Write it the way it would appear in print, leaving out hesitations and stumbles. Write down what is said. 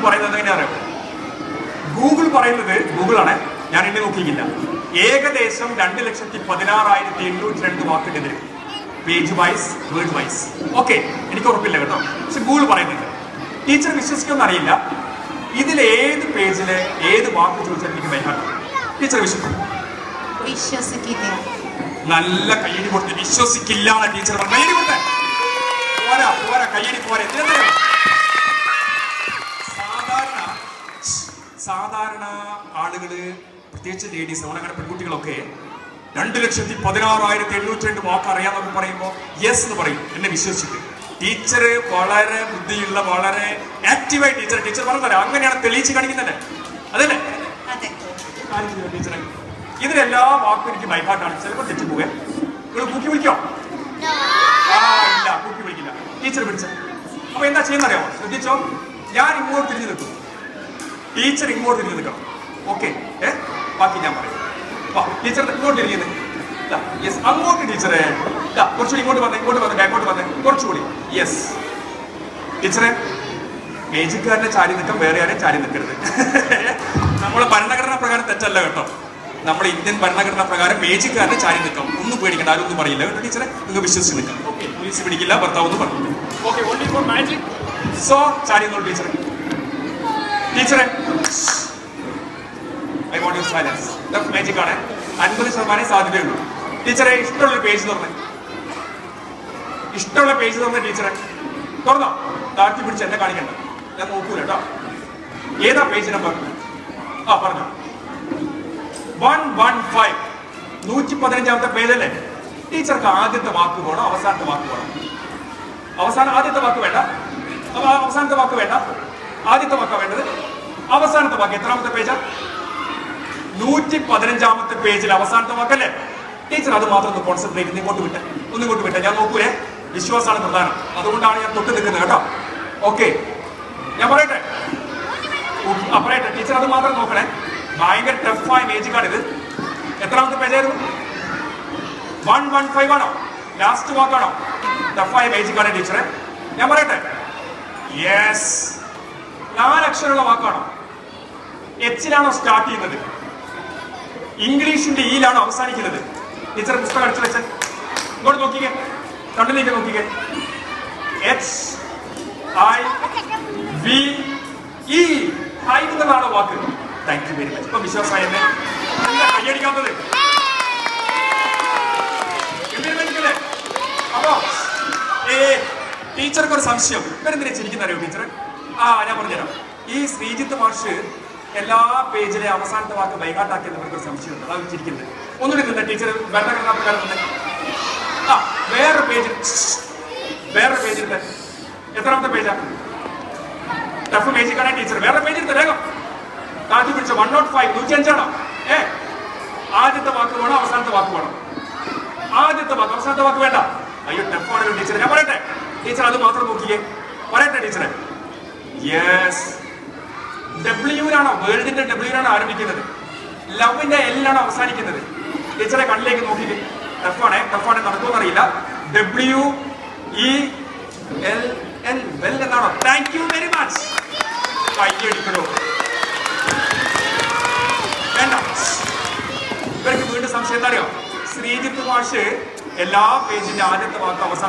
പറയുന്നത് എങ്ങനെ അറിയാം? ഗൂഗിൾ പറയുന്നത്, ഗൂഗിളാണ്, ഞാൻ എന്നെ നോക്കിയില്ല, ഏകദേശം 2,16,802 വാക്കുണ്ടെതിരെ, page wise, word wise. Okay, എനിക്ക് ഉറപ്പില്ല കേട്ടോ, പക്ഷെ ഗൂഗിൾ പറയുന്നുണ്ട്. ടീച്ചർ വിശ്വസിക്കുമെന്ന് അറിയില്ല. ഇതിലേത് പേജില് ഏത് വാക്ക് ചോദിച്ചാൽ എനിക്ക് വൈകാട്ടോ? ടീച്ചർ വിശ്വസിക്കില്ല. നല്ല കയ്യടി കൊടുത്ത് വിശ്വസിക്കില്ല ടീച്ചർ പറഞ്ഞു. കയ്യടി കൊടുത്തേ. പോരാ പോരാ, കയ്യടി പോരെ. സാധാരണ ആളുകള്, പ്രത്യേകിച്ച് ലേഡീസ്, ഓണങ്ങനെ പെൺകുട്ടികളൊക്കെ 2,16,802 വാക്ക് അറിയാന്നൊക്കെ പറയുമ്പോൾ യെസ് എന്ന് പറയും, എന്നെ വിശ്വസിച്ചിട്ട്. ടീച്ചർ വളരെ ബുദ്ധിയുള്ള, വളരെ ആക്റ്റീവായി ടീച്ചർ പറഞ്ഞതരാം. അങ്ങനെയാണ് തെളിയിച്ച് കാണിക്കുന്നത്, അതല്ലേ ടീച്ചറെ? ഇതിലെല്ലാ വാക്കും എനിക്ക് ബൈഹാർട്ടാണ്. ചിലപ്പോൾ തെറ്റിപ്പോവേ. നിങ്ങൾ കുക്കി വിളിക്കോ? ഇല്ല, കുക്കി വിളിക്കില്ല. ടീച്ചർ പിടിച്ച. അപ്പൊ എന്താ ചെയ്യുന്നറിയാമോ? ശ്രദ്ധിച്ചോ, ഞാൻ ഇങ്ങോട്ട് തിരിഞ്ഞു നിൽക്കും, ടീച്ചർ ഇങ്ങോട്ട് തിരിഞ്ഞു നിൽക്കണം. ഓക്കെ, ബാക്കി ഞാൻ പറയും. ടീച്ചർ ഇങ്ങോട്ട് തിരിഞ്ഞു നിൽക്കും. യെസ്, അങ്ങോട്ട് ടീച്ചറെ. കുറച്ചുകൂടി ഇങ്ങോട്ട് വന്നേ, ബാക്കോട്ട് വന്നേ, കുറച്ചുകൂടി. യെസ് ടീച്ചറെ, പേജിക്കാരനെ ചാരി നിൽക്കാം, വേറെ ആരെയും ചാരി നിൽക്കരുത്. നമ്മളെ ഭരണഘടനാ പ്രകാരം തെറ്റല്ല കേട്ടോ. നമ്മുടെ ഇന്ത്യൻ ഭരണഘടനാ പ്രകാരം പേജിക്കാരനെ ചാരി നിൽക്കാം. ഒന്നും പേടിക്കണ്ട, ആരും ഒന്നും പറയില്ല കേട്ടോ ടീച്ചറെ. നിങ്ങൾ വിശ്വസിച്ച് നിൽക്കാം. ഓക്കെ, പോലീസ് പിടിക്കില്ല, ഭർത്താവ് ഒന്നും പറഞ്ഞു. Okay, only for magic. So ചാരി നിന്നോളൂ ടീച്ചറെ. I want you silence. Magic ആണ്, 50% സാധ്യതയുള്ളൂ. ടീച്ചറെ, ഇഷ്ടമുള്ള പേജ് തുറന്നേ. ഇഷ്ടമുള്ള പേജ് തുറന്നേ ടീച്ചറെ. തുറന്നോ? താഴ്ത്തി പിടിച്ച് എന്നെ കാണിക്കണ്ട, ഞാൻ നോക്കൂല കേട്ടോ. ഏതാ പേജ് നമ്പർ? പറഞ്ഞോ. 115, 115ാമത്തെ പേജല്ലേ? ടീച്ചർക്ക് ആദ്യത്തെ വാക്ക് വേണോ അവസാനത്തെ വാക്ക് വേണോ? ആദ്യത്തെ വാക്ക് വേണ്ട, അവസാനത്തെ വാക്ക് വേണ്ട. ആദ്യത്തെ വാക്കാ വേണ്ടത്. അവസാനത്തെ വാക്ക് എത്രാമത്തെ പേജാ? 115ാമത്തെ പേജിൽ അവസാനത്തെ വാക്കല്ലേ? ടീച്ചർ അത് മാത്രം ഒന്ന് കോൺസെൻട്രേറ്റ് ചെയ്ത് ഇങ്ങോട്ട് വിട്ടെ. ഞാൻ നോക്കൂലേ, വിശ്വാസമാണ് പ്രധാനം. അതുകൊണ്ടാണ് ഞാൻ തൊട്ട് നിൽക്കുന്നത് കേട്ടോ. ഓക്കെ, ഞാൻ പറയട്ടെ ടീച്ചർ, അത് മാത്രം നോക്കണേ. ഭയങ്കര ടഫായ പേജിക്കാണിത്. എത്രാമത്തെ പേജായിരുന്നു? 115 ആണോ? ലാസ്റ്റ് വാക്കാണോ? ടഫായ പേജിക്കാണ് ടീച്ചറെ. ഞാൻ പറയട്ടെ. യെസ്, 4 അക്ഷരമുള്ള വാക്കാണോ? എച്ചിലാണോ സ്റ്റാർട്ട് ചെയ്യുന്നത്? ഇംഗ്ലീഷിന്റെ ഈലാണോ അവസാനിക്കുന്നത്? ടീച്ചർ പുസ്തകം അടിച്ചു വെച്ച് ഇങ്ങോട്ട് നോക്കിക്കേ, കണ്ണിലേക്ക് നോക്കിക്കേ. HIVE എന്നതാണോ വാക്ക്? Thank you very much. ഇപ്പൊ വിശ്വാസമായി എന്നെ കയ്യടിക്കാത്തത്. അപ്പൊ ടീച്ചർക്ക് ഒരു സംശയം, ഇവരെന്തിനെ ചിരിക്കുന്നറിയോ ടീച്ചർ? ഞാൻ പറഞ്ഞുതരാം. ഈ ശ്രീജിത്ത് മാഷ് എല്ലാ പേജിലെ അവസാനത്തെ വാക്ക് ബൈഹാർട്ടാക്കിയെന്ന് ഇവർക്ക് ഒരു സംശയമുണ്ട്. അതാണ് ചിരിക്കുന്നത്. ഒന്നുകൂടി നിന്നെ ടീച്ചർ, ഭരണഘടനാ പ്രകാരം തന്നെ. വേറെ പേജിൽ എത്രാമത്തെ പേജാ? ടഫ് പേജിൽ കാണാൻ ടീച്ചർ. വേറെ പേജിൽ വേഗം താഴ്ത്തി പിടിച്ച. 105, 105ആണോ? ആദ്യത്തെ വാക്ക് വേണോ അവസാനത്തെ വാക്ക് വേണോ? ആദ്യത്തെ വാക്ക്, അവസാനത്തെ വാക്ക് വേണ്ട. അയ്യോ, ടഫാണല്ലോ ടീച്ചർ. ഞാൻ പറയട്ടെ ടീച്ചർ, അത് മാത്രം നോക്കിയേ. പറയട്ടെ ടീച്ചറെ. യെസ്, ഡബ്ല്യൂനാണോ? വേൾഡിന്റെ ഡബ്ല്യൂനാണോ ആരംഭിക്കുന്നത്? ലവിന്റെ എല്ലാണോ അവസാനിക്കുന്നത്? ടീച്ചറെ കണ്ണിലേക്ക് നോക്കിയിട്ട്. ടഫാണേ, നടക്കുമെന്നറിയില്ല. WELL വെൽ എന്നാണോ? Thank you very much. കയ്യടിക്കണോ? വേണ്ട. ഇവർക്ക് വീണ്ടും സംശയം എന്താ അറിയോ? ശ്രീജിത്ത് മാഷ് എല്ലാ പേജിന്റെ ആദ്യത്തെ വാക്ക് അവസാനം